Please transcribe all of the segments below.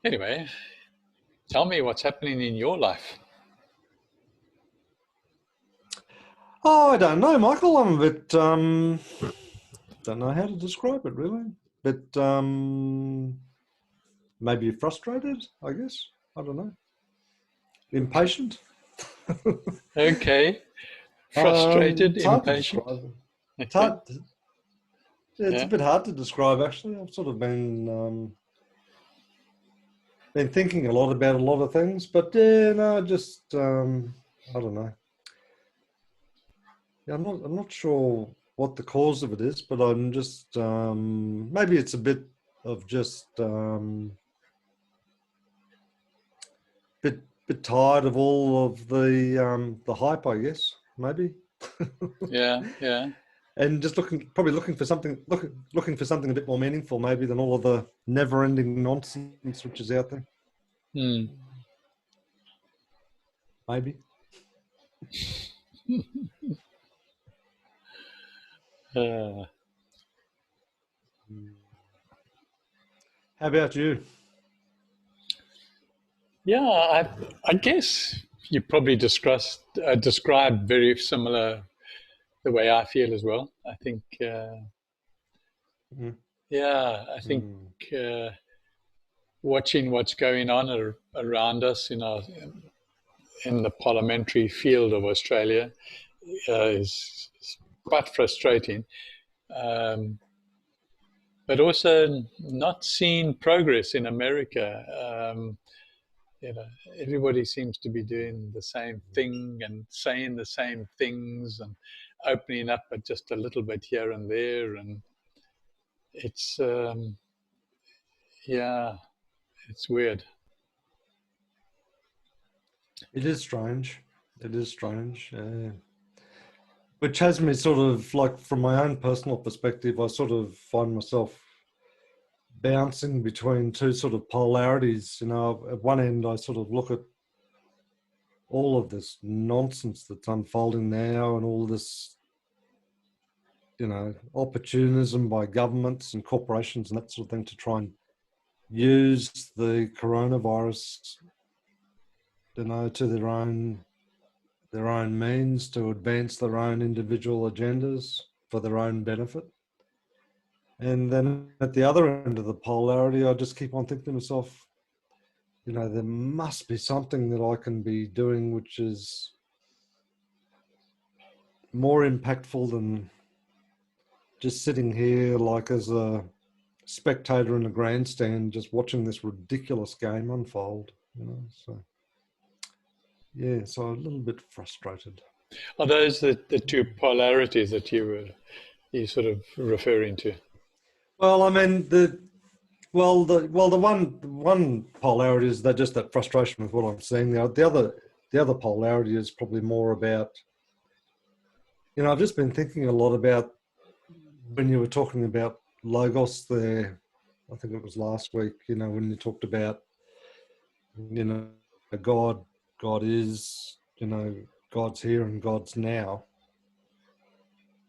Anyway, tell me what's happening in your life. Oh, I don't know, Michael. I'm a bit, don't know how to describe it really. But maybe frustrated, I guess. I don't know. Impatient. Okay. Frustrated, It's hard to impatient. describe. It's Okay. hard. It's a Yeah. bit hard to describe actually. I've sort of been thinking a lot about a lot of things, but yeah, no, just I don't know. Yeah, I'm not sure what the cause of it is, but I'm just maybe it's a bit of just bit tired of all of the hype, I guess, maybe. Yeah. Yeah. And just probably looking for something, looking for something a bit more meaningful, maybe, than all of the never-ending nonsense which is out there. Hmm. Maybe. Uh, How about you? yeah. I guess you probably described very similar the way I feel as well. I think. Mm, Yeah. I think. mm, Uh, Watching what's going on around us in the parliamentary field of Australia is quite frustrating, um, but also not seeing progress in America. You know, everybody seems to be doing the same thing and saying the same things and opening up at just a little bit here and there, and it's yeah, it's weird. it is strange. It is strange. Which has me sort of like, from my own personal perspective, I sort of find myself bouncing between two sort of polarities. You know, at one end, I sort of look at all of this nonsense that's unfolding now and all this, you know, opportunism by governments and corporations and that sort of thing to try and use the coronavirus, you know, to their own means to advance their own individual agendas for their own benefit. And then at the other end of the polarity, I just keep on thinking to myself, you know, there must be something that I can be doing which is more impactful than just sitting here like as a spectator in a grandstand, just watching this ridiculous game unfold, you know. So yeah, so a little bit frustrated. Are those the two polarities that you sort of referring to? Well, I mean, the one polarity is that just that frustration with what I'm seeing. The other polarity is probably more about, you know, I've just been thinking a lot about when you were talking about logos there. I think it was last week. You know, when you talked about, you know, God, God is, you know, God's here and God's now.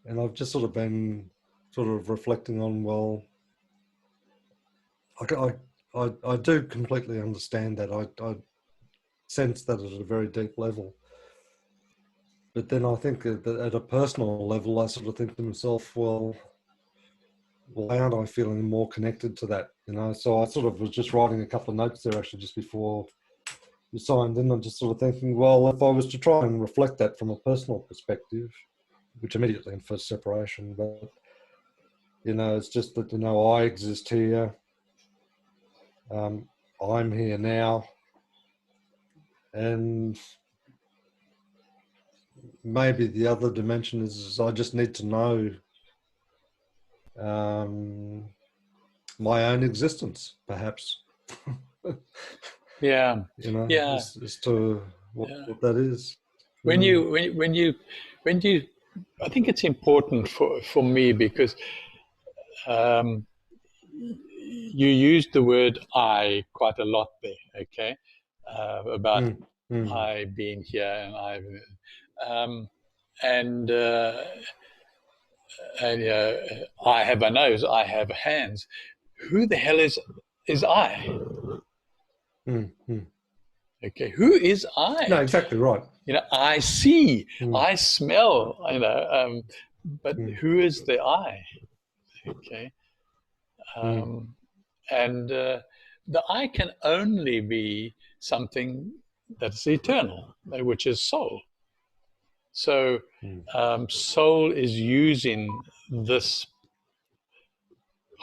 And I've just sort of been sort of reflecting on, well, I do completely understand that. I sense that at a very deep level. But then I think that at a personal level, I sort of think to myself, well, why aren't I feeling more connected to that? You know, so I sort of was just writing a couple of notes there actually just before you signed in. I'm just sort of thinking, well, if I was to try and reflect that from a personal perspective, which immediately infers separation, but, you know, it's just that, you know, I exist here. I'm here now. And maybe the other dimension is I just need to know um, my own existence, perhaps. Yeah, You know, yeah. as to Yeah. what that is. When Mm, you when you, I think it's important for me because um, you used the word "I" quite a lot there. Okay, about mm, mm. I being here and um, and uh, I have a nose, I have hands. Who the hell is I? mm. Okay, who is No, I? exactly right. I see, Mm, I smell, but mm, who is the I? Okay. mm, And the I can only be something that's eternal, which is soul. So mm, soul is using this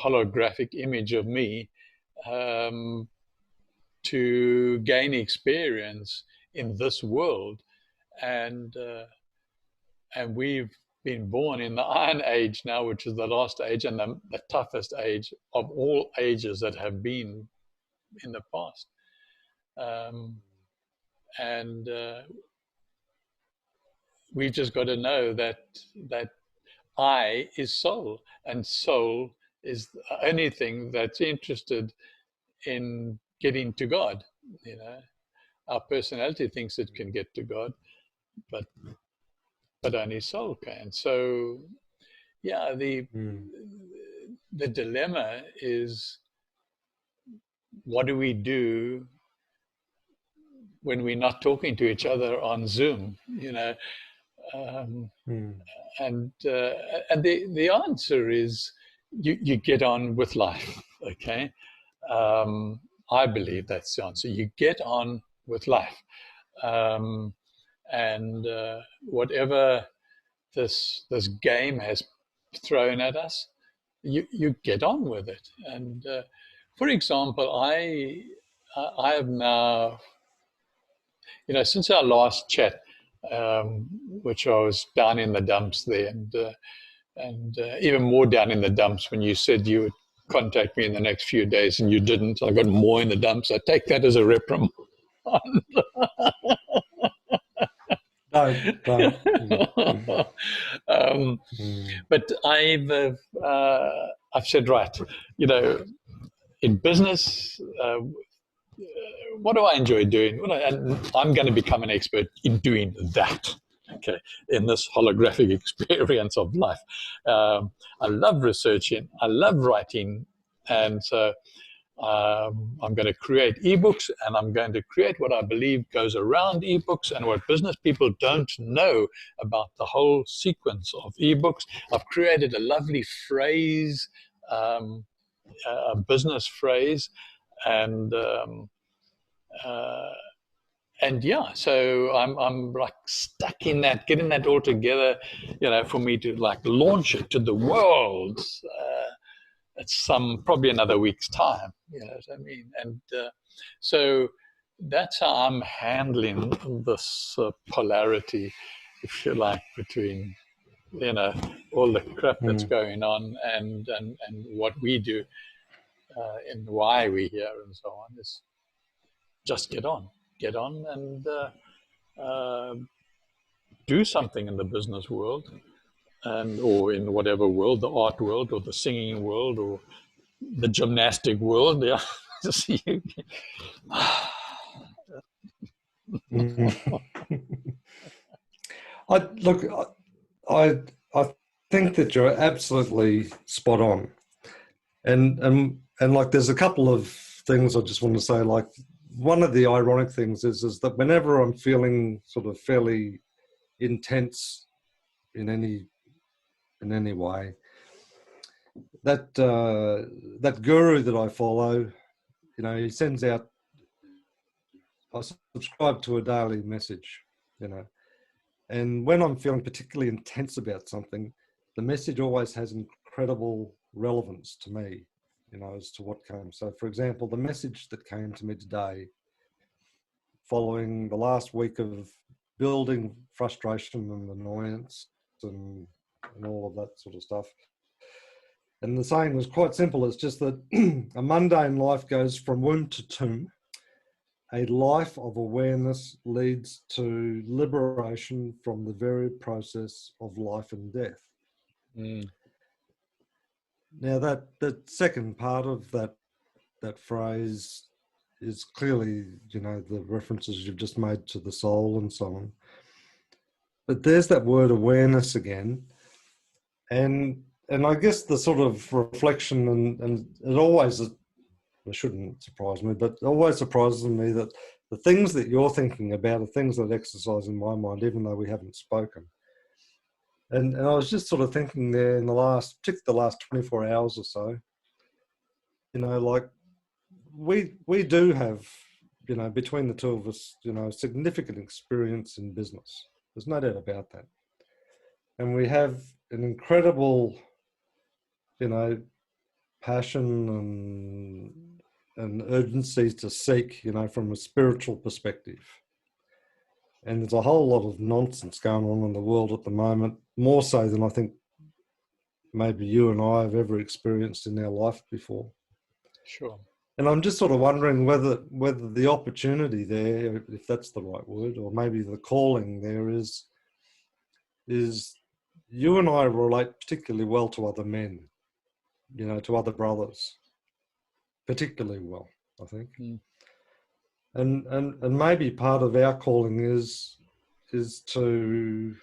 holographic image of me um, to gain experience in this world, and we've been born in the Iron Age now, which is the last age and the toughest age of all ages that have been in the past. Um, and we've just got to know that I is soul, and soul is the only thing that's interested in getting to God. You know, our personality thinks it can get to God, but only soul can. So yeah, mm, the dilemma is, what do we do when we're not talking to each other on Zoom? Um, mm, and the answer is you get on with life. Okay, um, I believe that's the answer. You get on with life, um, and whatever this game has thrown at us, you get on with it. And for example, I have now, since our last chat, which I was down in the dumps there, and even more down in the dumps when you said you would contact me in the next few days, and you didn't. I got more in the dumps. I take that as a reprimand. don't. Mm, um, mm, but I've said, right, in business, what do I enjoy doing? And I'm going to become an expert in doing that. Okay, in this holographic experience of life, I love researching, I love writing, and so I'm going to create ebooks, and I'm going to create what I believe goes around ebooks and what business people don't know about the whole sequence of ebooks. I've created a lovely phrase, a business phrase, and uh, yeah, so I'm like stuck in that, getting that all together, for me to like launch it to the world. It's probably another week's time. You know what I mean? And so that's how I'm handling this polarity, if you like, between all the crap that's mm. going on and what we do and why we're here and so on. Is just get on, and uh, do something in the business world, and or in whatever world, the art world or the singing world or the gymnastic world. Yeah. Mm. I look. I I think that you're absolutely spot on, and like there's a couple of things I just want to say. Like one of the ironic things is that whenever I'm feeling sort of fairly intense in any way, that guru that I follow, he sends out. I subscribe to a daily message, you know, and when I'm feeling particularly intense about something, the message always has incredible relevance to me, as to what comes. So, for example, the message that came to me today, following the last week of building frustration and annoyance and all of that sort of stuff. And the saying was quite simple. It's just that a mundane life goes from womb to tomb. A life of awareness leads to liberation from the very process of life and death. Mm. Now, that second part of that phrase is clearly, the references you've just made to the soul and so on. But there's that word awareness again. And I guess the sort of reflection, and it always It shouldn't surprise me, but it always surprises me that the things that you're thinking about are things that exercise in my mind, even though we haven't spoken. And I was just sort of thinking there in particularly the last 24 hours or so, like we do have, between the two of us, significant experience in business. There's no doubt about that. And we have an incredible, passion and urgency to seek, from a spiritual perspective. And there's a whole lot of nonsense going on in the world at the moment, more so than I think maybe you and I have ever experienced in our life before. Sure. And I'm just sort of wondering whether the opportunity there, if that's the right word, or maybe the calling there is you and I relate particularly well to other men, to other brothers, particularly well, I think. Mm. And maybe part of our calling is to,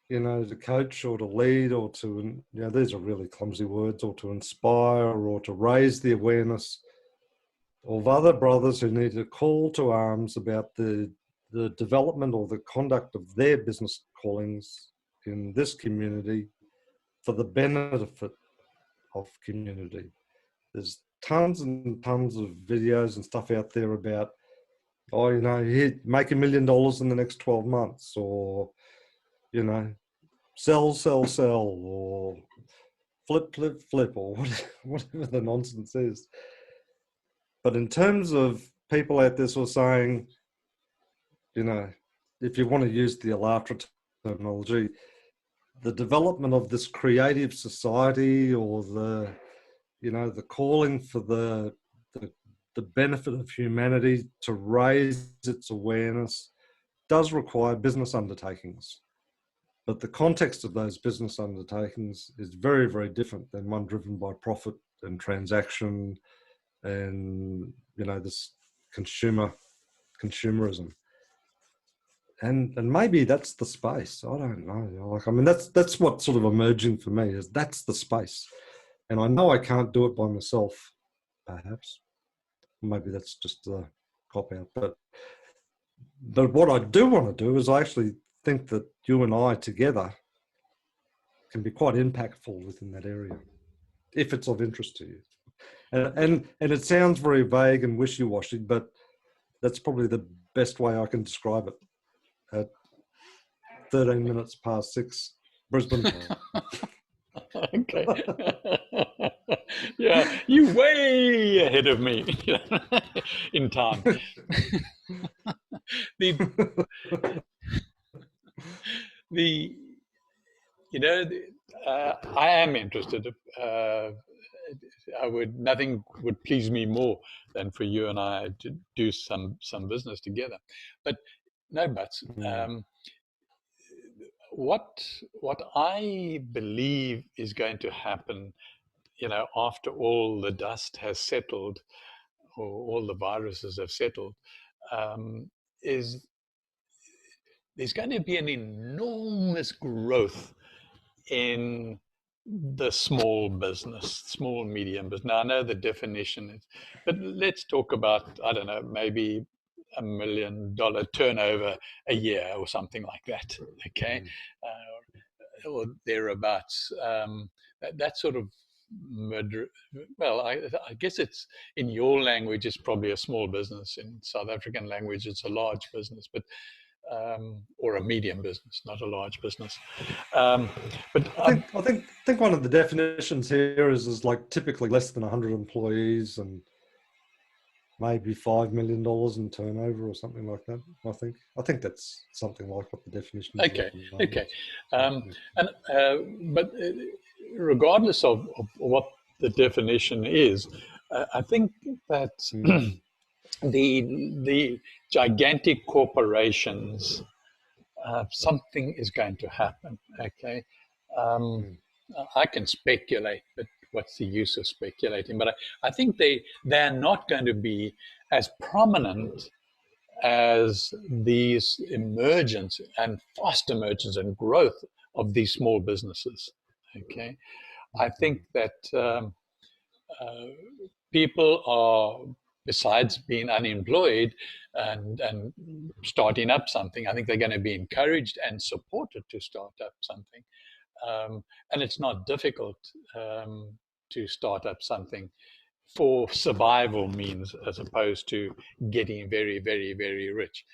to coach or to lead or to, these are really clumsy words, or to inspire or to raise the awareness of other brothers who need to call to arms about the development or the conduct of their business callings in this community for the benefit of community. There's tons and tons of videos and stuff out there about, make $1 million in the next 12 months, or, sell, or flip, or whatever the nonsense is. But in terms of people out there sort of saying, if you want to use the Alatra terminology, the development of this creative society, or the calling for the benefit of humanity to raise its awareness does require business undertakings. But the context of those business undertakings is very, very different than one driven by profit and transaction and, this consumerism. And maybe that's the space. I don't know. That's what's sort of emerging for me, is that's the space. And I know I can't do it by myself, perhaps. Maybe that's just a cop-out. But what I do want to do is I actually think that you and I together can be quite impactful within that area, if it's of interest to you. And it sounds very vague and wishy-washy, but that's probably the best way I can describe it at 13 minutes past 6 Brisbane time. Okay. Yeah, you're way ahead of me in time. I am interested. Nothing would please me more than for you and I to do some business together. But no buts. What I believe is going to happen, after all the dust has settled, or all the viruses have settled, is there's going to be an enormous growth in the small business, small, medium business. Now, I know the definition is, but let's talk about, I don't know, maybe $1 million turnover a year or something like that. Okay. Or thereabouts. That sort of, well, I guess it's, in your language, it's probably a small business. In South African language, it's a large business, but or a medium business, not a large business. But I think one of the definitions here is like typically less than 100 employees and maybe $5 million in turnover or something like that. I think that's something like what the definition is. Okay. But regardless of what the definition is, I think that the gigantic corporations, something is going to happen. Okay. I can speculate, but what's the use of speculating? But I think they're not going to be as prominent as these emergence and fast emergence and growth of these small businesses. Okay. I think that people are, besides being unemployed and starting up something, I think they're going to be encouraged and supported to start up something. And it's not difficult to start up something for survival means, as opposed to getting very, very, very rich.